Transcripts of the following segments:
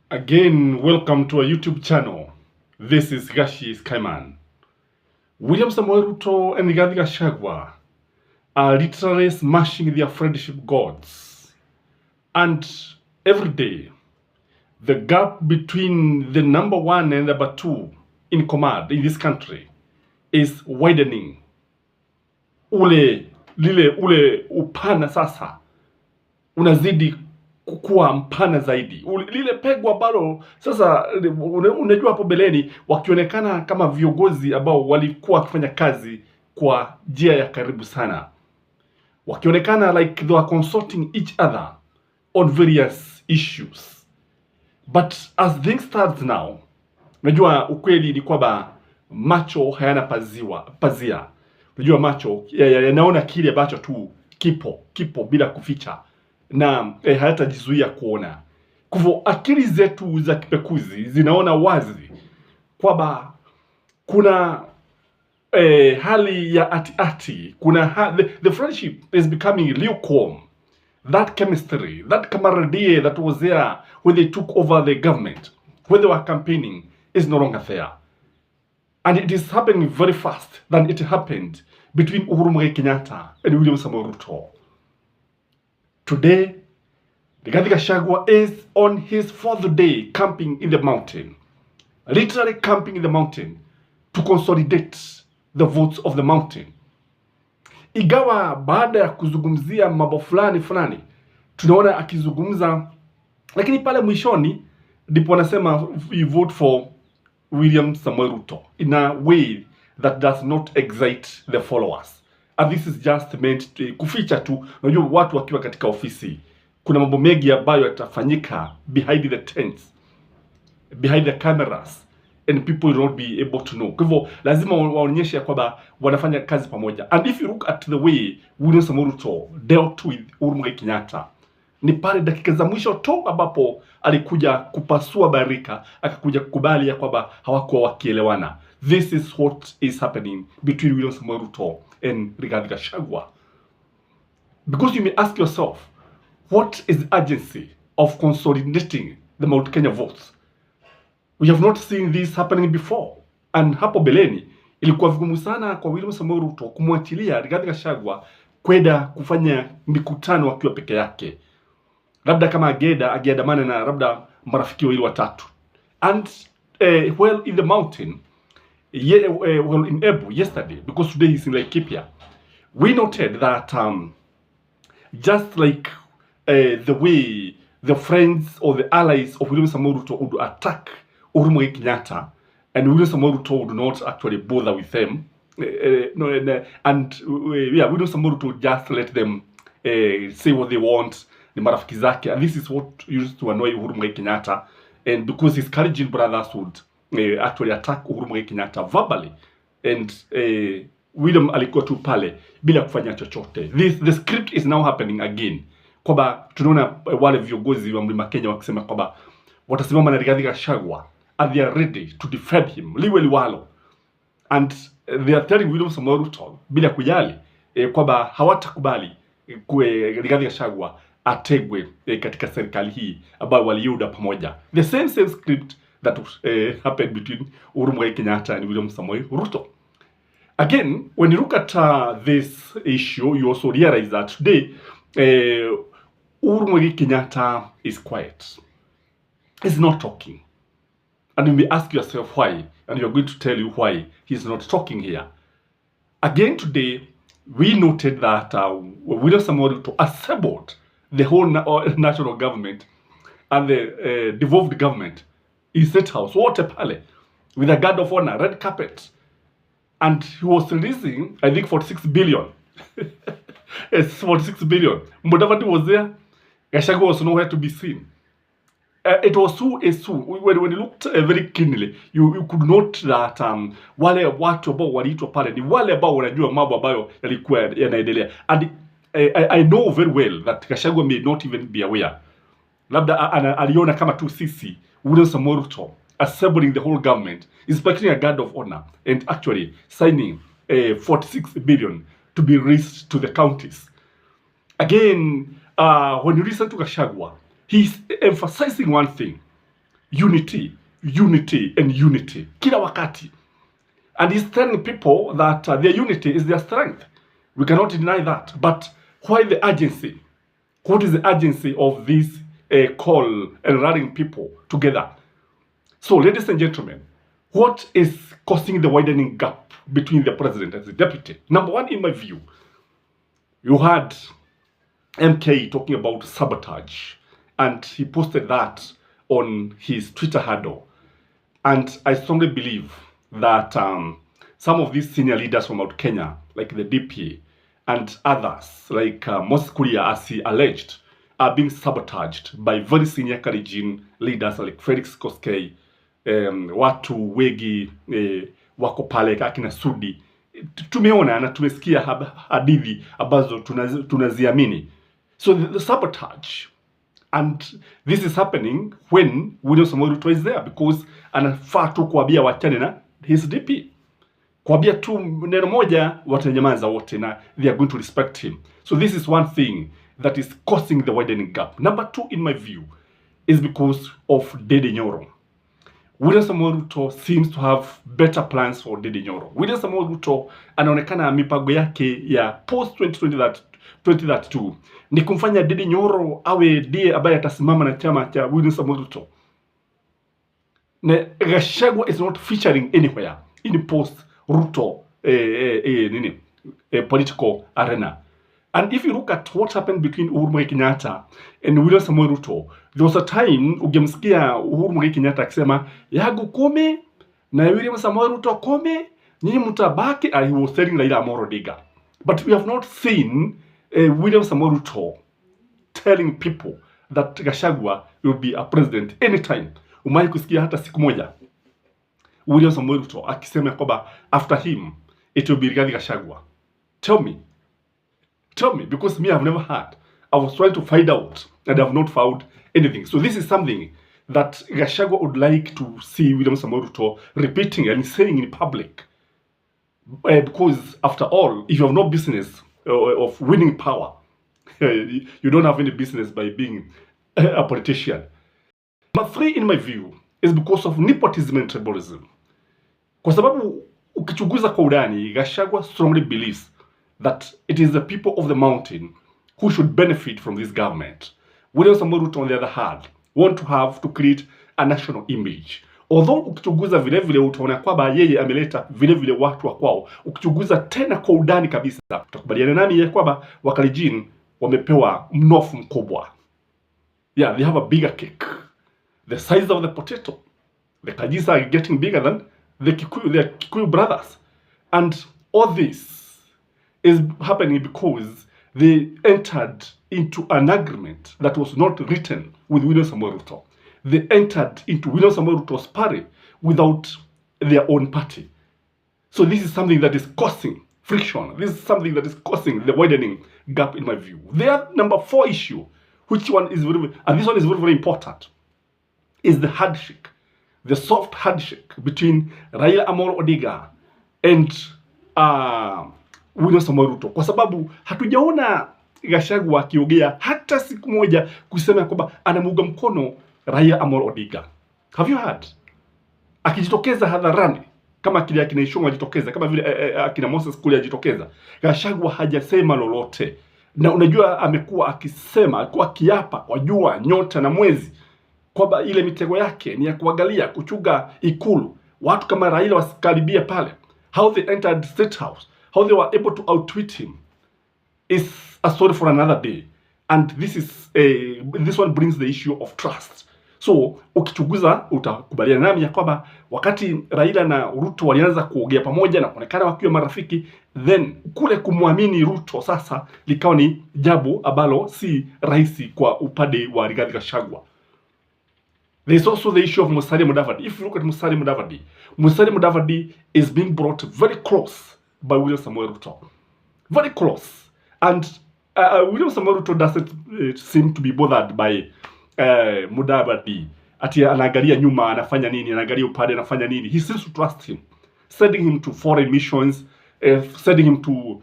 Again, welcome to our YouTube channel. This is Gashi Skyman. William Ruto and GACHAGUA are literally smashing their friendship gods. And every day, the gap between the number one and number two in command in this country is widening. Ule upana sasa unazidi kukua mpana zaidi. Lile pegwa ambalo sasa unajua hapo beleni wakionekana kama viongozi ambao walikuwa wakifanya kazi kwa njia ya karibu sana, wakionekana like they were consulting each other on various issues, but as things start now, unajua ukweli ni kwamba macho hayana pazia. Unajua macho yanaona kile ambacho tu kipo bila kuficha na hayatajizuia kuona. Kwa hivyo akili zetu za kipekuzi zinaona wazi kwamba kuna hali ya ati kuna the friendship is becoming lukewarm. That chemistry, that camaraderie that was there when they took over the government, when they were campaigning, is no longer there. And it is happening very fast than it happened between Uhuru and Kenyatta and William Ruto. Today, GACHAGUA is on his fourth day camping in the mountain. Literally camping in the mountain to consolidate the votes of the mountain. Igawa baada ya kuzungumzia mambo fulani tunaona akizungumza, lakini pale mwishoni ndipo anasema we vote for William Ruto in a way that does not excite the followers. And this is just meant to kuficha tu. Unajua watu wakiwa katika ofisi kuna mambo mengi ambayo yatafanyika behind the tents, behind the cameras, and people will not be able to know. Kwa hivyo lazima waonyeshe kwamba wanafanya kazi pamoja. And if you look at the way William Ruto dealt with Uhuru Kenyatta, ni pale dakika za mwisho tu ambapo alikuja kupasua barika, akakuja kukubali ya kwamba hawakuwa wakielewana. This is what is happening between William Ruto and GACHAGUA. Because you may ask yourself, what is the urgency of consolidating the Mount Kenya votes? We have not seen this happening before. And hapo beleni ilikuwa vigumu sana kwa William Ruto kumwachilia GACHAGUA kwenda kufanya mikutano akiwa peke yake. Labda kama ageandamana na labda marafiki wawili watatu. And well in the mountain, well in Ebu yesterday, because today he's in Laikipia, we noted that just like the way the friends or the allies of William Ruto would attack Uhuru Kenyatta, and William Ruto would not actually bother with them, William Ruto would just let them say what they want, the marafiki zake, and this is what used to annoy Uhuru Kenyatta, and because his Kalenjin brothers would actually attack Uhuru Kenyatta verbally, and William alikuwa tu pale bila kufanya chochote. The script is now happening again, kwamba tunaona wale viongozi wa Mlima Kenya wakisema kwamba watasimama na GACHAGUA and they are ready to defend him liwe liwalo, and they are telling William Ruto bila kujali kwamba hawatakubali GACHAGUA ategwe katika serikali hii ambayo waliuda pamoja. The same script that happened between Uhuru Kenyatta and William Ruto. Again, when you look at this issue, you also realize that today Uhuru Kenyatta is quiet. He's not talking. And you may ask yourself why, and you're going to tell you why he's not talking here. Again today, we noted that William Ruto assembled the whole national government and the devolved government in State House, wote pale, with a guard of honor, red carpet. And he was releasing, I think, 46 billion. Yes, 46 billion. Mudavadi was there. GACHAGUA was nowhere to be seen. It was so when you looked very keenly, you could note that wale watu ambao waliitwa pale ni wale ambao wanajua mambo ambayo yalikuwa yanaendelea. And I know very well that GACHAGUA may not even be aware. Labda aliona kama tu sisi William Ruto assembling the whole government, inspecting a guard of honor, and actually signing 46 billion to be released to the counties. Again, when you listen to GACHAGUA, he's emphasizing one thing, unity, unity and unity kila wakati. And he's telling people that their unity is their strength. We cannot deny that. But why the urgency? What is the urgency of this call and rallying people together? So, ladies and gentlemen, what is causing the widening gap between the president and the deputy? Number one, in my view, you had MK talking about sabotage, and he posted that on his Twitter handle. And I strongly believe that some of these senior leaders from out Kenya, like the DP and others, like Moses Kuria, as he alleged, are being sabotaged by very senior Kalenjin leaders like Felix Koskei, watu wegi wako pale akina Sudi. Tumeona na tumesikia hadithi ambazo tunaziamini. So the sabotage, and this is happening when William Samoei Ruto is there, because anafaa tu kuambia wachane na his DP. Kuambia tu neno moja watanyamaza wote na they are going to respect him. So this is one thing that is causing the widening gap. Number two, in my view, is because of Ndindi Nyoro. William Samoei Ruto seems to have better plans for Ndindi Nyoro. William Samoei Ruto anaonekana mipango yake ya post 2032 ni kumfanya Ndindi Nyoro awe ndiye ambaye atasimama na chama cha William Samoei Ruto. GACHAGUA is not featuring anywhere in post Ruto political arena. And if you look at what happened between Uhuru Kenyatta and William Samoei Ruto, there was a time ugemsikia Uhuru Kenyatta akisema yagu kome na William Samoei Ruto kome, nyinyi mtabaki. He was telling Raila Amolo Odinga. But we have not seen William Samoei Ruto telling people that GACHAGUA will be a president anytime. Umai kusikia hata siku moja William Samoei Ruto akisema kwamba after him it will be Rigathi Gachagua? Tell me, because me, I've never heard. I was trying to find out and I have not found anything. So this is something that GACHAGUA would like to see William Samoei Ruto repeating and saying in public. Because after all, if you have no business of winning power, you don't have any business by being a politician. Number three, in my view, is because of nepotism and tribalism. Kwa sababu ukichunguza kwa undani, GACHAGUA strongly believes that it is the people of the mountain who should benefit from this government. William Samoei Ruto, on the other hand, want to create a national image. Although ukichunguza vile vile utaona kwamba yeye ameleta vile vile watu wa kwao. Ukichunguza tena kwa undani kabisa, utakubaliana nami ya kwamba Wakalenjin wamepewa mnofu mkubwa. Yeah, they have a bigger cake. The size of the potato. The Kajisa are getting bigger than the Kikuyu brothers. And all this is happening because they entered into an agreement that was not written with William Samoei Ruto. They entered into William Samoei Ruto's party without their own party. So this is something that is causing friction. This is something that is causing the widening gap, in my view. Their number four issue, which one is and this one is very, very important, is the handshake, the soft handshake between Raila Amolo Odinga and William Samoei Ruto. Kwa sababu hatujaona GACHAGUA akiongea hata siku moja kusema kwamba anamuunga mkono Raila Amolo Odinga. Have you heard? Akijitokeza hadharani kama kile akina Ishongwa ajitokeza, kama vile akina Moses Kuria ajitokeza, GACHAGUA hajasema lolote. Na unajua amekuwa akisema, alikuwa akiapa kwa jua, nyota na mwezi kwamba ile mitego yake ni ya kuangalia, kuchunga ikulu, watu kama Raila wasikaribia pale. How they entered State House, how they were able to outtweet him is a story for another day. And this one brings the issue of trust. So ukichunguza utakubaliana nami ya kwamba wakati Raila na Ruto walianza kuongea pamoja na kuonekana wakiwa marafiki, then kule kumwamini Ruto sasa likawa ni jambo ambalo si rahisi kwa upande wa Rigathi Gachagua. There is also the issue of Musalia Mudavadi. If you look at Musalia Mudavadi is being brought very close by William Samoei Ruto. Very close. And William Samoei Ruto doesn't seem to be bothered by Mudavadi. Ati anaangalia nyuma anafanya nini, anaangalia upande anafanya nini. He seems to trust him. Sending him to foreign missions, sending him to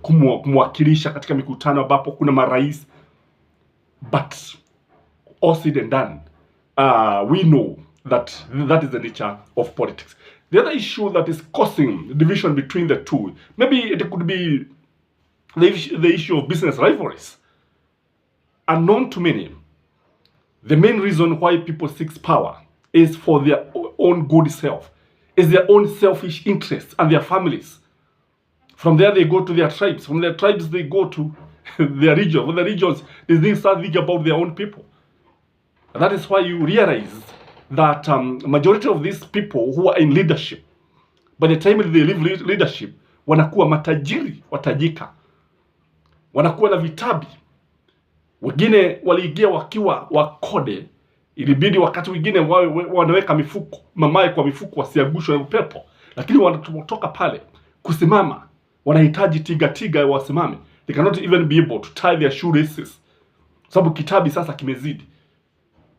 kumwakilisha katika mikutano ambapo kuna marais. But all said and done, we know that that is the nature of politics. The other issue that is causing division between the two, maybe it could be the issue of business rivalries. Unknown to many, the main reason why people seek power is for their own good self, is their own selfish interests and their families. From there they go to their tribes. From their tribes they go to their region. From the regions they start thinking about their own people. And that is why you realize that majority of these people who are in leadership, by the time they leave leadership, wanakuwa matajiri, watajika, wanakuwa na vitabi. Wengine waliingia wakiwa wakode, ilibidi wakati wengine wanaweka mifuko, mamaye kwa mifuko wasiangushwe na upepo. Lakini wanatoka pale kusimama, wanahitaji tiga wasimame. They cannot even be able to tie their shoelaces, sababu kitabi sasa kimezidi.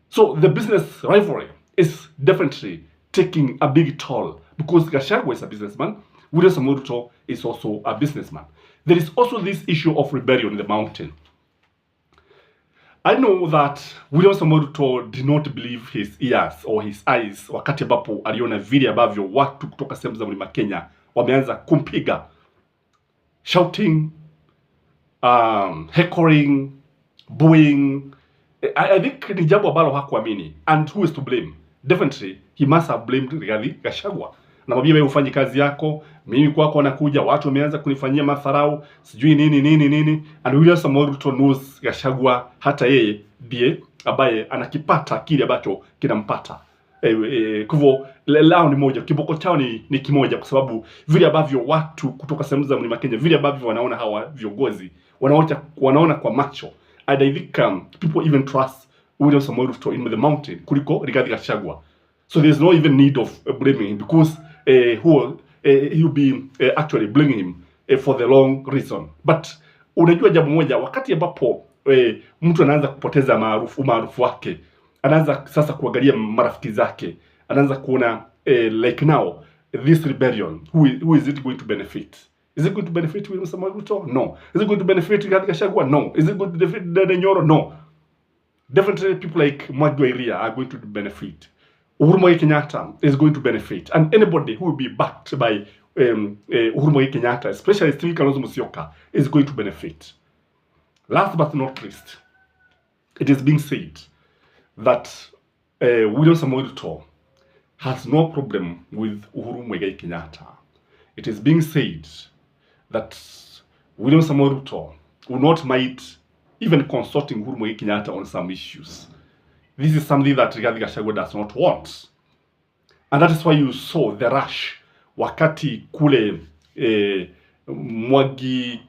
So the business rivalry is definitely taking a big toll, because Gachagua is a businessman, Willam and Kata is also a businessman. There is also this issue of rebellion in the mountain. I know that Willam and Kata did not believe his ears or his eyes wakati ambapo aliona vile ambavyo watu kutoka sehemu za Mlima Kenya wameanza kumpiga, shouting, heckling, booing. I think ni jambo ambalo hakuamini. And who is to blame? Definitely he must have blamed Gachagua. Na mwambie wewe ufanye kazi yako, mimi kwako nakuja, watu wameanza kunifanyia madharau, sijui nini. And Willam and Kata knows Gachagua, hata yeye ndiye ambaye anakipata kile ambacho kinampata. Kwa hivyo lao ni moja, kiboko chao ni kimoja, kwa sababu vile ambavyo watu kutoka sehemu za Mlima Kenya, vile ambavyo wanaona hawa viongozi, wanaona kwa macho. And I think people even trust Willam and Kata in the mountain kuliko Rigathi Gachagua. So there's no even need of blaming him, because he'll be actually blaming him for the wrong reason. But unajua jambo moja, wakati ambapo mtu anaanza kupoteza umaarufu wake, anaanza sasa kuangalia marafiki zake, anaanza kuona like now this rebellion, who is it going to benefit? Is it going to benefit Willam and Kata? No. Is it going to benefit Rigathi Gachagua? No. Is it going to benefit Nyoro? No. Definitely people like Mwadwa are going to benefit. Uhuru Kenyatta is going to benefit, and anybody who will be backed by Uhuru Kenyatta, especially Steve Kalonzo Musyoka, is going to benefit. Last but not least, it is being said that Willam and Kata has no problem with Uhuru Kenyatta. It is being said that Willam and Kata will not mind even consulting Uhuru Kenyatta on some issues. This is something that Rigathi Gachagua does not want. And that is why you saw the rush wakati kule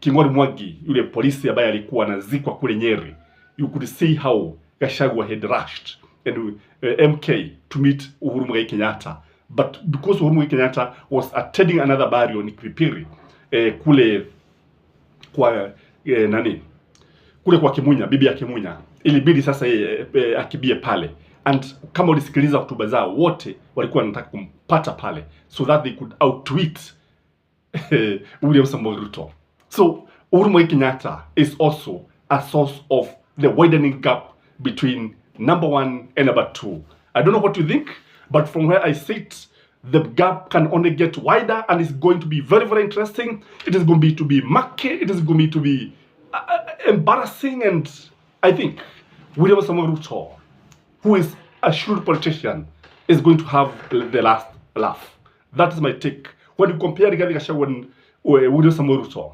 King'ori Mwangi, yule polisi ambaye alikuwa anazikwa kule Nyeri. You could see how Gachagua had rushed and MK to meet Uhuru Kenyatta. But because Uhuru Kenyatta was attending another burial in Kipipiri, kule kwa kule kwa Kimunya, bibi ya Kimunya, ilibidi sasa akibie pale. And kama ulisikiliza hotuba zao, wote walikuwa wanataka kumpata pale so that they could outwit Willam and Kata. So Uhuru Kenyatta is also a source of the widening gap between number 1 and number 2. I don't know what you think, but from where I sit, the gap can only get wider, and it's going to be very, very interesting. It is going to be murky. It is going to be embarrassing, and I think Willam and Kata, who is a shrewd politician, is going to have the last laugh. That is my take. When you compare Rigathi Gachagua and Willam and Kata,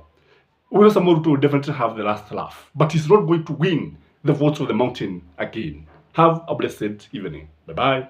Willam and Kata will definitely have the last laugh, but he's not going to win the votes of the mountain again. Have a blessed evening. Bye-bye.